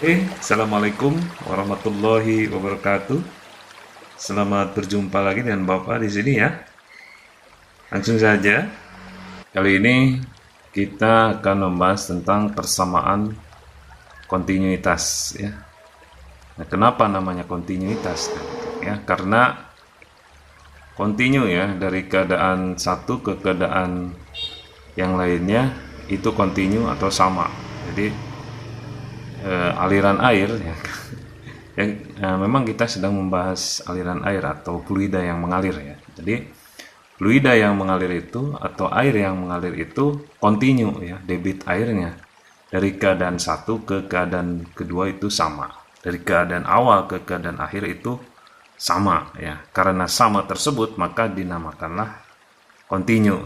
Assalamualaikum warahmatullahi wabarakatuh. Selamat berjumpa lagi dengan Bapak di sini ya. Langsung saja. Kali ini kita akan membahas tentang persamaan kontinuitas ya. Nah, kenapa namanya kontinuitas? Ya, karena kontinu ya, dari keadaan satu ke keadaan yang lainnya itu kontinu atau sama. Jadi aliran air ya. Memang kita sedang membahas aliran air atau fluida yang mengalir ya. Jadi fluida yang mengalir itu atau air yang mengalir itu kontinu ya, debit airnya dari keadaan satu ke keadaan kedua itu sama. Dari keadaan awal ke keadaan akhir itu sama ya. Karena sama tersebut maka dinamakanlah kontinu.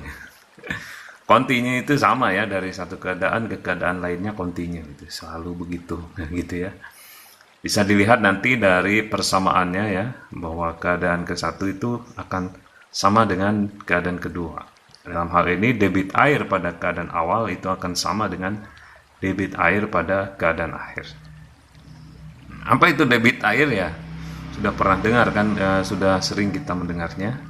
Kontinu itu sama ya, dari satu keadaan ke keadaan lainnya kontinu, itu selalu begitu gitu ya. Bisa dilihat nanti dari persamaannya ya, bahwa keadaan ke satu itu akan sama dengan keadaan kedua. Dalam hal ini debit air pada keadaan awal itu akan sama dengan debit air pada keadaan akhir. Apa itu debit air ya? Sudah pernah dengar kan, sudah sering kita mendengarnya,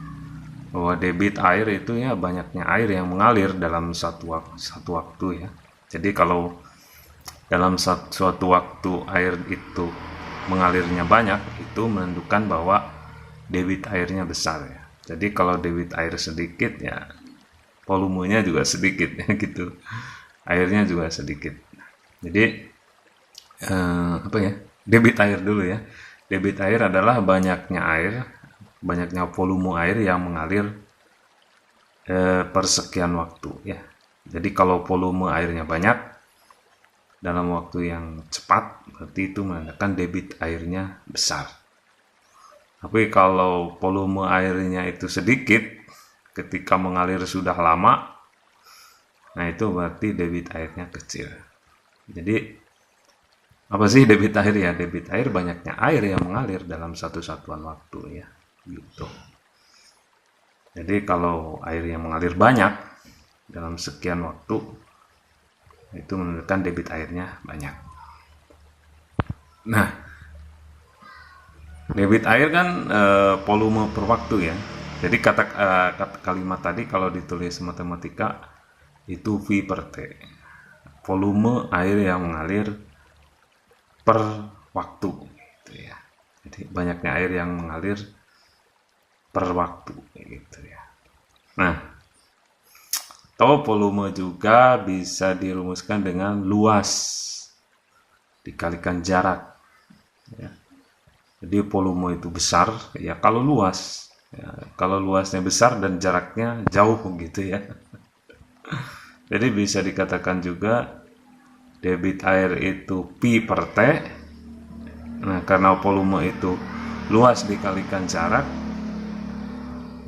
bahwa debit air itu ya banyaknya air yang mengalir dalam satu waktu ya. Jadi kalau dalam suatu waktu air itu mengalirnya banyak, itu menunjukkan bahwa debit airnya besar ya. Jadi kalau debit air sedikit ya volumenya juga sedikit ya gitu. Airnya juga sedikit. Jadi apa ya? Debit air dulu ya. Debit air adalah banyaknya volume air yang mengalir per sekian waktu ya. Jadi kalau volume airnya banyak dalam waktu yang cepat, berarti itu menandakan debit airnya besar. Tapi kalau volume airnya itu sedikit ketika mengalir sudah lama, nah itu berarti debit airnya kecil. Jadi apa sih debit air ya? Debit air banyaknya air yang mengalir dalam satu satuan waktu ya, gitu. Jadi kalau air yang mengalir banyak dalam sekian waktu, itu menunjukkan debit airnya banyak. Nah, debit air kan volume per waktu ya. Jadi kata kalimat tadi kalau ditulis matematika itu V per T. Volume air yang mengalir per waktu gitu ya. Jadi banyaknya air yang mengalir per waktu gitu ya. Nah, atau volume juga bisa dirumuskan dengan luas dikalikan jarak ya. Jadi volume itu besar ya kalau luas ya, kalau luasnya besar dan jaraknya jauh gitu ya. Jadi bisa dikatakan juga debit air itu Pi per T. Nah, karena volume itu luas dikalikan jarak,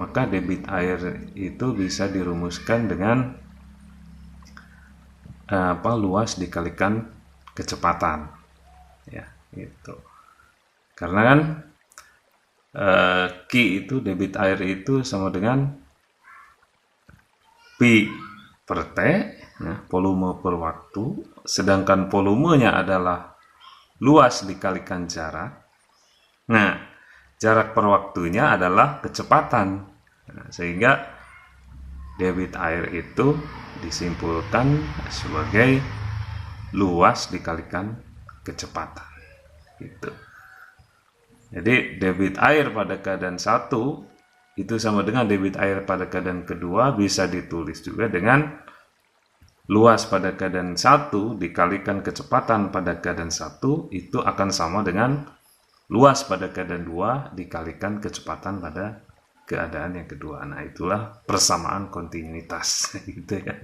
maka debit air itu bisa dirumuskan dengan luas dikalikan kecepatan ya, gitu. Karena kan Q itu debit air itu sama dengan Pi per T ya, volume per waktu, sedangkan volumenya adalah luas dikalikan jarak. Nah, jarak per waktunya adalah kecepatan. Nah, sehingga debit air itu disimpulkan sebagai luas dikalikan kecepatan. Gitu. Jadi debit air pada keadaan satu itu sama dengan debit air pada keadaan kedua, bisa ditulis juga dengan luas pada keadaan satu dikalikan kecepatan pada keadaan satu itu akan sama dengan luas pada keadaan dua dikalikan kecepatan pada keadaan yang kedua. Nah, itulah persamaan kontinuitas gitu ya.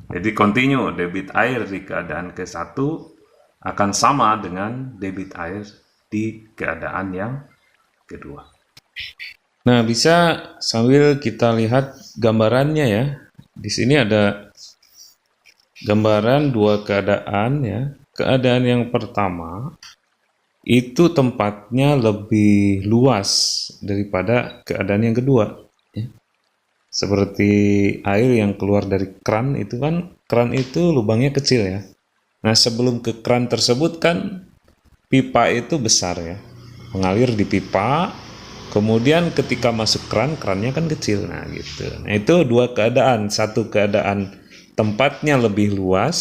Jadi kontinu debit air di keadaan ke-1 akan sama dengan debit air di keadaan yang kedua. Nah, bisa sambil kita lihat gambarannya ya. Di sini ada gambaran dua keadaan ya. Keadaan yang pertama itu tempatnya lebih luas daripada keadaan yang kedua. Ya. Seperti air yang keluar dari keran itu kan, keran itu lubangnya kecil ya. Nah, sebelum ke keran tersebut kan pipa itu besar ya, mengalir di pipa, kemudian ketika masuk keran, kerannya kan kecil. Nah gitu. Nah itu dua keadaan. Satu keadaan tempatnya lebih luas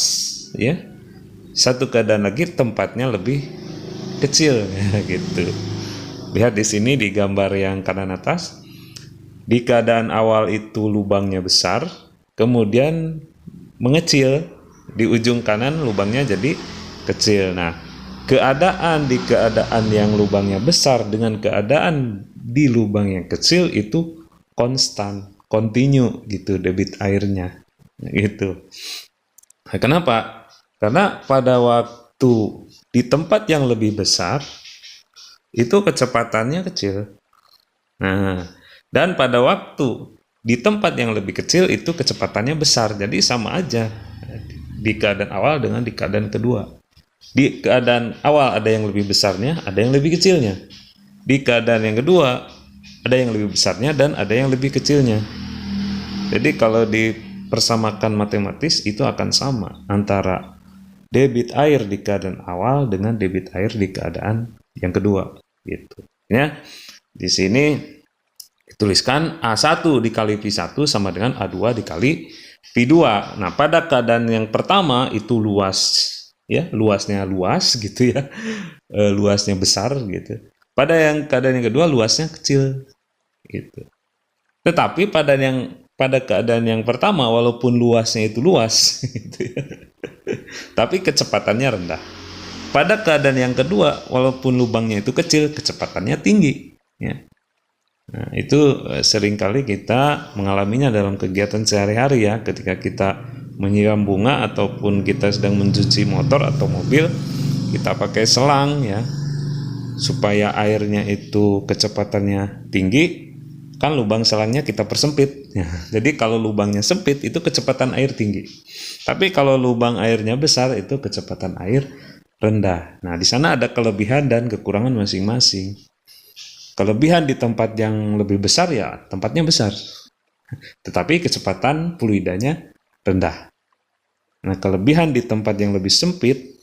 ya, satu keadaan lagi tempatnya lebih kecil ya, gitu. Lihat di sini di gambar yang kanan atas, di keadaan awal itu lubangnya besar, kemudian mengecil, di ujung kanan lubangnya jadi kecil. Nah, di keadaan yang lubangnya besar dengan keadaan di lubang yang kecil itu konstan, kontinu gitu debit airnya. Gitu. Nah, kenapa? Karena pada waktu di tempat yang lebih besar itu kecepatannya kecil. Nah, dan pada waktu di tempat yang lebih kecil itu kecepatannya besar. Jadi sama aja di keadaan awal dengan di keadaan kedua. Di keadaan awal ada yang lebih besarnya, ada yang lebih kecilnya. Di keadaan yang kedua ada yang lebih besarnya dan ada yang lebih kecilnya. Jadi kalau dipersamakan matematis itu akan sama antara debit air di keadaan awal dengan debit air di keadaan yang kedua gitu. Ya. Di sini dituliskan A1 dikali V1 sama dengan A2 dikali V2. Nah, pada keadaan yang pertama itu luas ya, luasnya luas gitu ya. Luasnya besar gitu. Pada keadaan yang kedua luasnya kecil gitu. Tetapi pada keadaan yang pertama walaupun luasnya itu luas gitu ya, tapi kecepatannya rendah. Pada keadaan yang kedua walaupun lubangnya itu kecil, kecepatannya tinggi ya. Nah, itu seringkali kita mengalaminya dalam kegiatan sehari-hari ya, ketika kita menyiram bunga ataupun kita sedang mencuci motor atau mobil, kita pakai selang ya, supaya airnya itu kecepatannya tinggi, kan lubang selangnya kita persempit ya. Jadi kalau lubangnya sempit itu kecepatan air tinggi. Tapi kalau lubang airnya besar itu kecepatan air rendah. Nah, di sana ada kelebihan dan kekurangan masing-masing. Kelebihan di tempat yang lebih besar ya tempatnya besar, tetapi kecepatan fluidanya rendah. Nah, kelebihan di tempat yang lebih sempit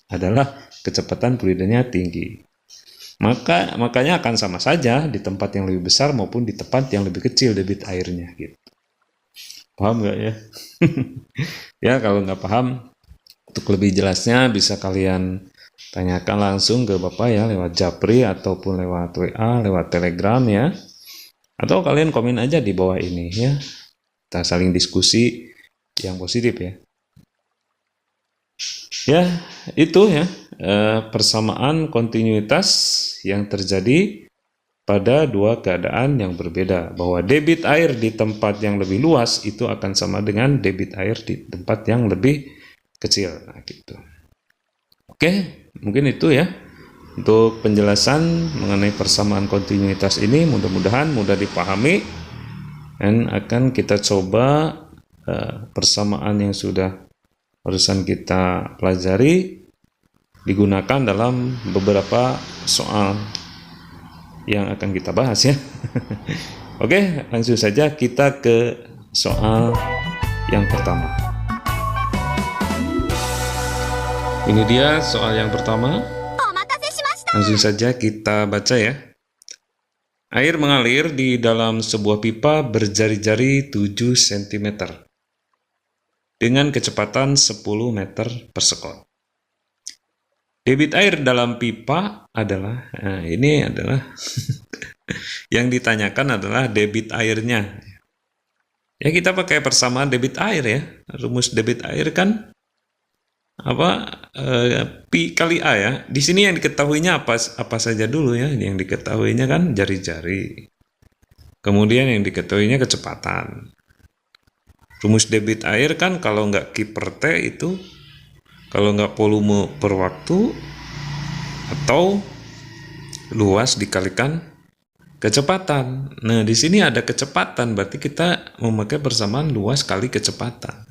adalah kecepatan fluidanya tinggi. Makanya akan sama saja di tempat yang lebih besar maupun di tempat yang lebih kecil debit airnya gitu. Paham nggak ya? Ya, kalau nggak paham, untuk lebih jelasnya bisa kalian tanyakan langsung ke Bapak ya, lewat Japri ataupun lewat WA, lewat Telegram ya. Atau kalian komen aja di bawah ini ya. Kita saling diskusi yang positif ya. Ya, itu ya persamaan kontinuitas yang terjadi pada dua keadaan yang berbeda. Bahwa debit air di tempat yang lebih luas itu akan sama dengan debit air di tempat yang lebih kecil. Nah, gitu. Oke, mungkin itu ya untuk penjelasan mengenai persamaan kontinuitas ini. Mudah-mudahan mudah dipahami dan akan kita coba persamaan yang sudah barusan kita pelajari digunakan dalam beberapa soal yang akan kita bahas ya. Oke, langsung saja kita ke soal yang pertama. Ini dia soal yang pertama. Langsung saja kita baca ya. Air mengalir di dalam sebuah pipa berjari-jari 7 cm dengan kecepatan 10 meter per sekon. Debit air dalam pipa adalah, ini adalah yang ditanyakan adalah debit airnya. Ya, kita pakai persamaan debit air ya. Rumus debit air kan pi kali A ya. Di sini yang diketahuinya apa saja dulu ya. Yang diketahuinya kan jari-jari. Kemudian yang diketahuinya kecepatan. Rumus debit air kan kalau nggak Q per T itu, kalau nggak volume per waktu atau luas dikalikan kecepatan. Nah, di sini ada kecepatan, berarti kita memakai persamaan luas kali kecepatan.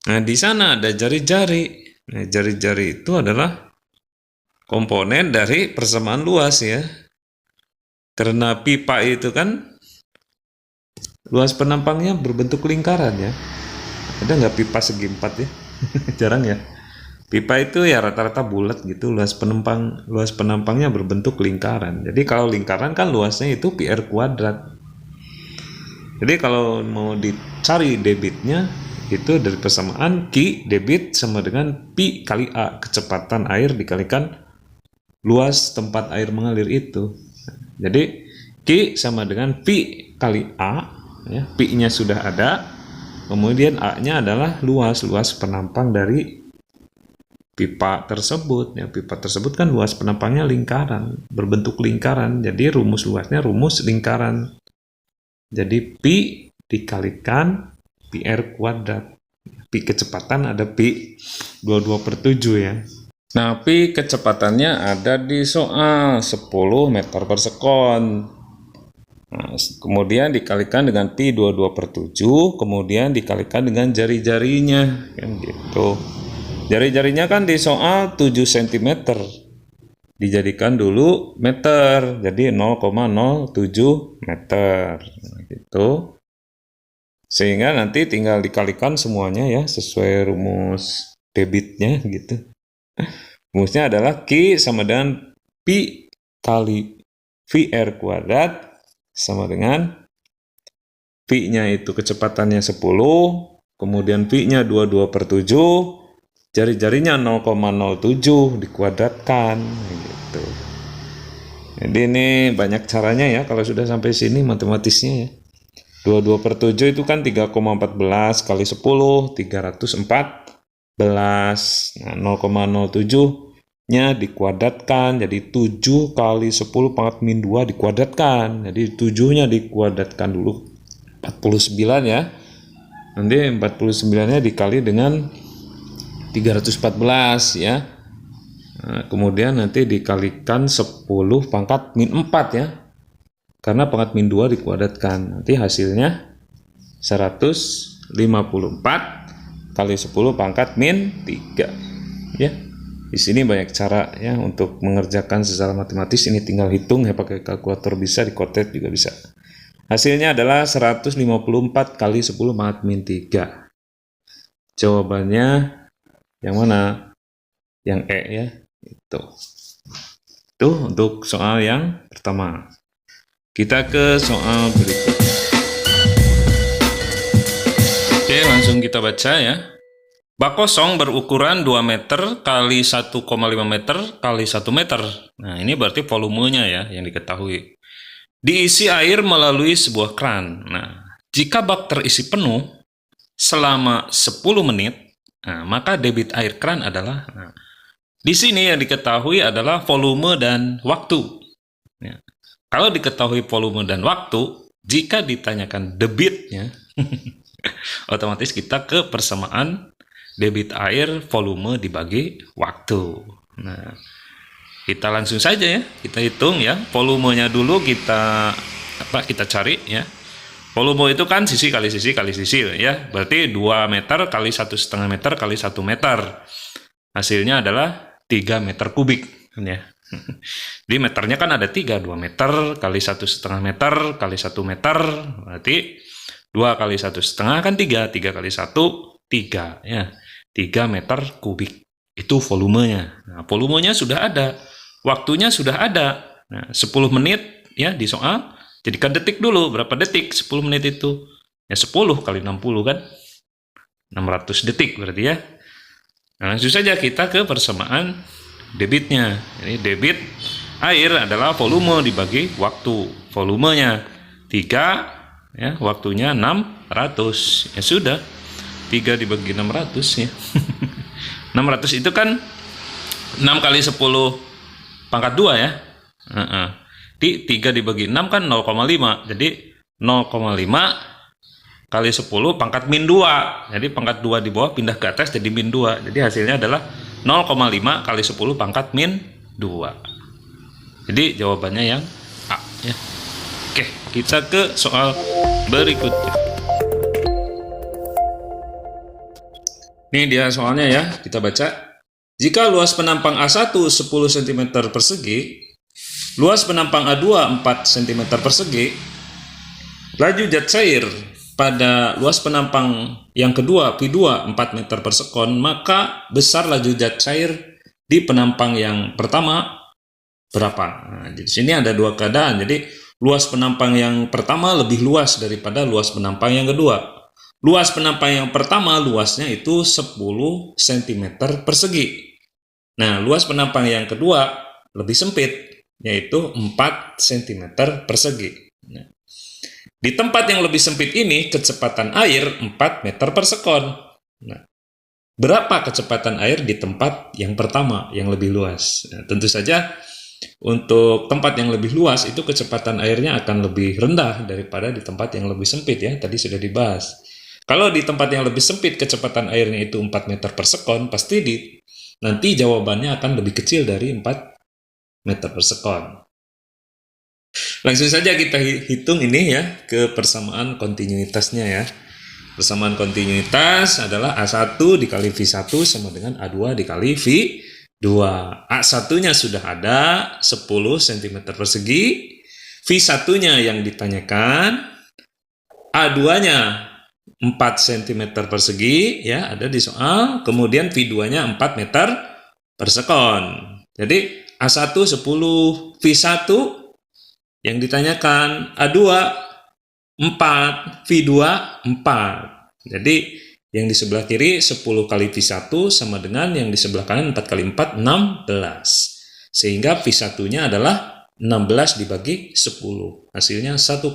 Nah, di sana ada jari-jari. Nah, jari-jari itu adalah komponen dari persamaan luas ya. Karena pipa itu kan luas penampangnya berbentuk lingkaran ya. Ada nggak pipa segi 4 ya? Jarang ya. Pipa itu ya rata-rata bulat gitu, luas penampangnya berbentuk lingkaran. Jadi kalau lingkaran kan luasnya itu pi r kuadrat. Jadi kalau mau dicari debitnya itu dari persamaan Q debit sama dengan pi kali A, kecepatan air dikalikan luas tempat air mengalir itu. Jadi Q sama dengan pi kali A, ya, pi-nya sudah ada, kemudian A-nya adalah luas penampang dari pipa tersebut. Ya, pipa tersebut kan luas penampangnya lingkaran, berbentuk lingkaran. Jadi rumus luasnya rumus lingkaran. Jadi pi dikalikan pi r kuadrat. Pi kecepatan ada pi 22/7 ya. Nah, pi kecepatannya ada di soal 10 meter per sekon. Nah, kemudian dikalikan dengan pi 22/7, kemudian dikalikan dengan jari-jarinya, kan gitu. Jari-jarinya kan di soal 7 cm. Dijadikan dulu meter, jadi 0,07 meter. Nah, gitu. Sehingga nanti tinggal dikalikan semuanya ya, sesuai rumus debitnya gitu. Rumusnya adalah Q sama dengan pi kali VR kuadrat sama dengan pi-nya itu kecepatannya 10, kemudian pi-nya 22/7, jari-jarinya 0,07 dikuadratkan gitu. Jadi ini banyak caranya ya kalau sudah sampai sini matematisnya ya. 22/7 itu kan 3,14 kali 10, 314. Nah, 0,07-nya dikuadratkan, jadi 7 kali 10 pangkat min 2 dikuadratkan. Jadi 7-nya dikuadratkan dulu, 49 ya. Nanti 49-nya dikali dengan 314 ya. Nah, kemudian nanti dikalikan 10 pangkat min 4 ya. Karena pangkat min 2 dikuadratkan. Nanti hasilnya 154 kali 10 pangkat min 3 ya. Di sini banyak cara ya untuk mengerjakan secara matematis. Ini tinggal hitung ya, pakai kalkulator bisa, di kotet juga bisa. Hasilnya adalah 154 kali 10 pangkat min 3. Jawabannya yang mana? Yang E ya. Itu untuk soal yang pertama. Kita ke soal berikutnya. Oke, langsung kita baca ya. Bak kosong berukuran 2 meter kali 1,5 meter kali 1 meter. Nah, ini berarti volumenya ya yang diketahui. Diisi air melalui sebuah kran. Nah, jika bak terisi penuh selama 10 menit, nah, maka debit air kran adalah, nah, di sini yang diketahui adalah volume dan waktu. Ya. Kalau diketahui volume dan waktu, jika ditanyakan debitnya, otomatis kita ke persamaan debit air volume dibagi waktu. Nah, kita langsung saja ya, kita hitung ya. Volumenya dulu kita cari ya. Volume itu kan sisi kali sisi kali sisi ya. Berarti 2 meter kali 1,5 meter kali 1 meter. Hasilnya adalah 3 meter kubik ya. Di meternya kan ada 3, 2 meter kali 1,5 meter kali 1 meter, berarti 2 kali 1,5 kan 3, 3 kali 1, 3 ya. 3 meter kubik itu volumenya. Nah, volumenya sudah ada, waktunya sudah ada. Nah, 10 menit ya di soal, jadikan detik dulu, berapa detik 10 menit itu? Ya 10 kali 60 kan 600 detik berarti ya. Nah, langsung saja kita ke persamaan debitnya. Jadi debit air adalah volume dibagi waktu. Volumenya 3 ya, waktunya 600. Ya sudah, 3 dibagi 600 ya. 600 itu kan 6 kali 10 pangkat 2 ya. Di 3 dibagi 6 kan 0,5. Jadi 0,5 kali 10 pangkat min 2. Jadi pangkat 2 di bawah pindah ke atas jadi min 2. Jadi hasilnya adalah 0,5 kali 10 pangkat min 2. Jadi jawabannya yang A ya. Oke, kita ke soal berikutnya. Ini dia soalnya ya, kita baca. Jika luas penampang A1 10 cm persegi, luas penampang A2 4 cm persegi, laju zat cair pada luas penampang yang kedua P2 4 meter per sekon, maka besar laju zat cair di penampang yang pertama berapa? Nah, di sini ada dua keadaan. Jadi luas penampang yang pertama lebih luas daripada luas penampang yang kedua. Luas penampang yang pertama luasnya itu 10 cm persegi. Nah, luas penampang yang kedua lebih sempit, yaitu 4 cm persegi. Nah, di tempat yang lebih sempit ini, kecepatan air 4 meter per sekon. Nah, berapa kecepatan air di tempat yang pertama, yang lebih luas? Nah, tentu saja, untuk tempat yang lebih luas, itu kecepatan airnya akan lebih rendah daripada di tempat yang lebih sempit ya, tadi sudah dibahas. Kalau di tempat yang lebih sempit, kecepatan airnya itu 4 meter per sekon, pasti nanti jawabannya akan lebih kecil dari 4 meter per sekon. Langsung saja kita hitung ini ya, ke persamaan kontinuitasnya ya. Persamaan kontinuitas adalah A1 dikali V1 sama dengan A2 dikali V2. A1-nya sudah ada 10 cm persegi, V1-nya yang ditanyakan, A2-nya 4 cm persegi, ya ada di soal, kemudian V2-nya 4 meter per sekon. Jadi A1 10, V1 yang ditanyakan, A2 4, V2 4. Jadi yang di sebelah kiri 10 kali V1 sama dengan yang di sebelah kanan 4 kali 4, 16. Sehingga V1-nya adalah 16 dibagi 10. Hasilnya 1,6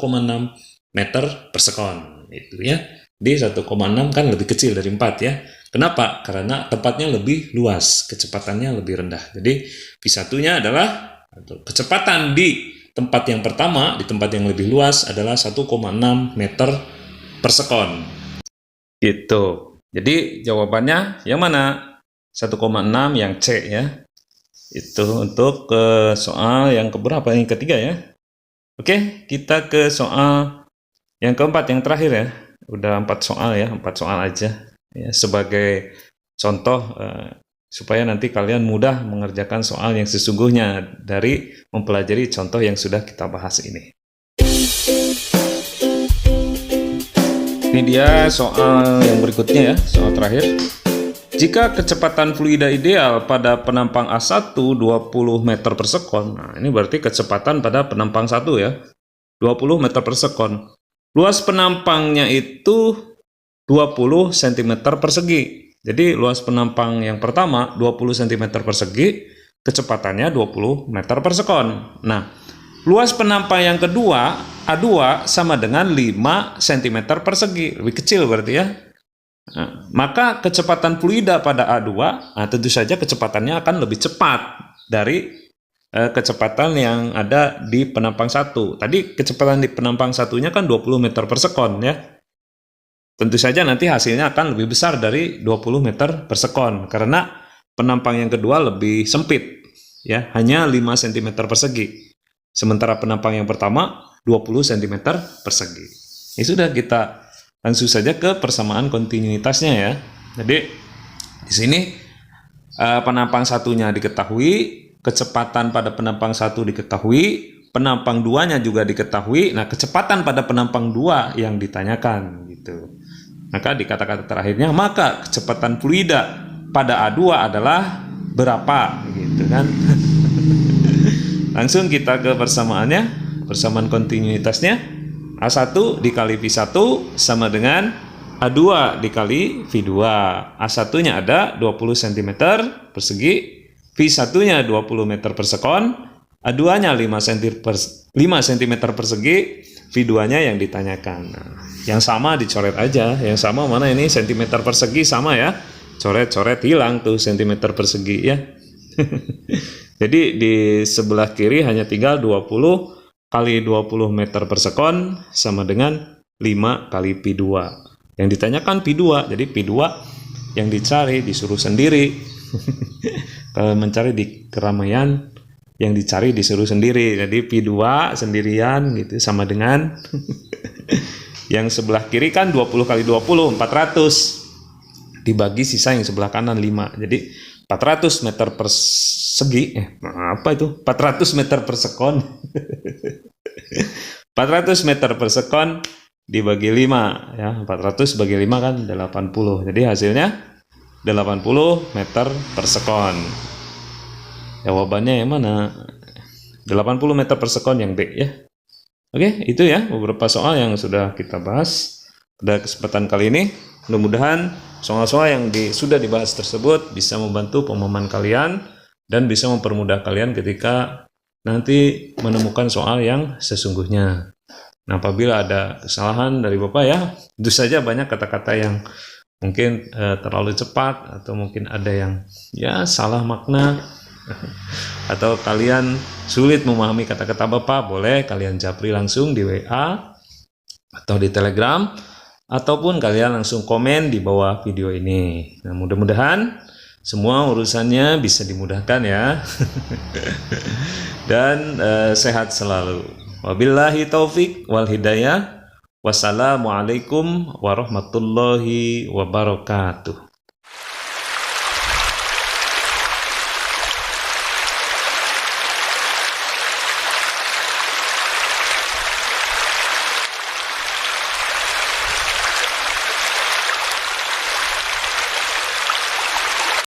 meter per sekon. Itu ya. Di 1,6 kan lebih kecil dari 4 ya. Kenapa? Karena tempatnya lebih luas, kecepatannya lebih rendah. Jadi V1-nya adalah kecepatan di tempat yang pertama, di tempat yang lebih luas adalah 1,6 meter per sekon. Gitu. Jadi jawabannya yang mana? 1,6 yang C ya. Itu untuk soal yang keberapa? Yang ketiga ya. Oke, kita ke soal yang keempat, yang terakhir ya. Udah 4 soal ya, 4 soal aja. Ya, sebagai contoh supaya nanti kalian mudah mengerjakan soal yang sesungguhnya dari mempelajari contoh yang sudah kita bahas ini. Ini dia soal yang berikutnya ya, soal terakhir. Jika kecepatan fluida ideal pada penampang A1 20 meter per sekon, nah ini berarti kecepatan pada penampang 1 ya, 20 meter per sekon. Luas penampangnya itu 20 cm persegi. Jadi luas penampang yang pertama 20 cm persegi, kecepatannya 20 meter per sekon. Nah, luas penampang yang kedua A2 sama dengan 5 cm persegi, lebih kecil berarti ya. Nah, maka kecepatan fluida pada A2, nah tentu saja kecepatannya akan lebih cepat dari kecepatan yang ada di penampang 1. Tadi kecepatan di penampang 1-nya kan 20 meter per sekon ya. Tentu saja nanti hasilnya akan lebih besar dari 20 meter per sekon karena penampang yang kedua lebih sempit ya, hanya 5 cm persegi. Sementara penampang yang pertama 20 cm persegi. Ya sudah, kita langsung saja ke persamaan kontinuitasnya ya. Jadi di sini penampang satunya diketahui, kecepatan pada penampang 1 diketahui, penampang 2-nya juga diketahui. Nah, kecepatan pada penampang 2 yang ditanyakan gitu. Maka di kata-kata terakhirnya, maka kecepatan fluida pada A2 adalah berapa gitu kan. Langsung kita ke persamaannya, persamaan kontinuitasnya. A1 dikali V1 sama dengan A2 dikali V2. A1-nya ada 20 cm persegi, V1-nya 20 meter per sekon, A2-nya 5 cm persegi, V2-nya yang ditanyakan. Nah, yang sama dicoret aja, yang sama mana ini, cm persegi sama ya, coret-coret hilang tuh cm persegi ya. Jadi di sebelah kiri hanya tinggal 20 kali 20 meter per sekon sama dengan 5 kali P2. Yang ditanyakan P2, jadi P2 yang dicari disuruh sendiri. Kalau mencari di keramaian, yang dicari disuruh sendiri. Jadi P2 sendirian gitu sama dengan yang sebelah kiri kan 20 kali 20, 400. Dibagi sisa yang sebelah kanan 5. Jadi 400 meter persegi, apa itu? 400 meter per sekon. 400 meter per sekon dibagi 5 ya. 400 bagi 5 kan 80. Jadi hasilnya 80 meter per sekon. Jawabannya yang mana? 80 meter per sekon yang B ya. Oke, itu ya beberapa soal yang sudah kita bahas pada kesempatan kali ini. Mudah-mudahan soal-soal yang sudah dibahas tersebut bisa membantu pemahaman kalian dan bisa mempermudah kalian ketika nanti menemukan soal yang sesungguhnya. Nah, apabila ada kesalahan dari Bapak ya, tentu saja banyak kata-kata yang mungkin terlalu cepat atau mungkin ada yang ya salah makna atau kalian sulit memahami kata-kata Bapak, boleh kalian japri langsung di WA atau di Telegram ataupun kalian langsung komen di bawah video ini. Nah, mudah-mudahan semua urusannya bisa dimudahkan ya. Dan sehat selalu. Wabillahi taufik wal hidayah. Wassalamualaikum warahmatullahi wabarakatuh.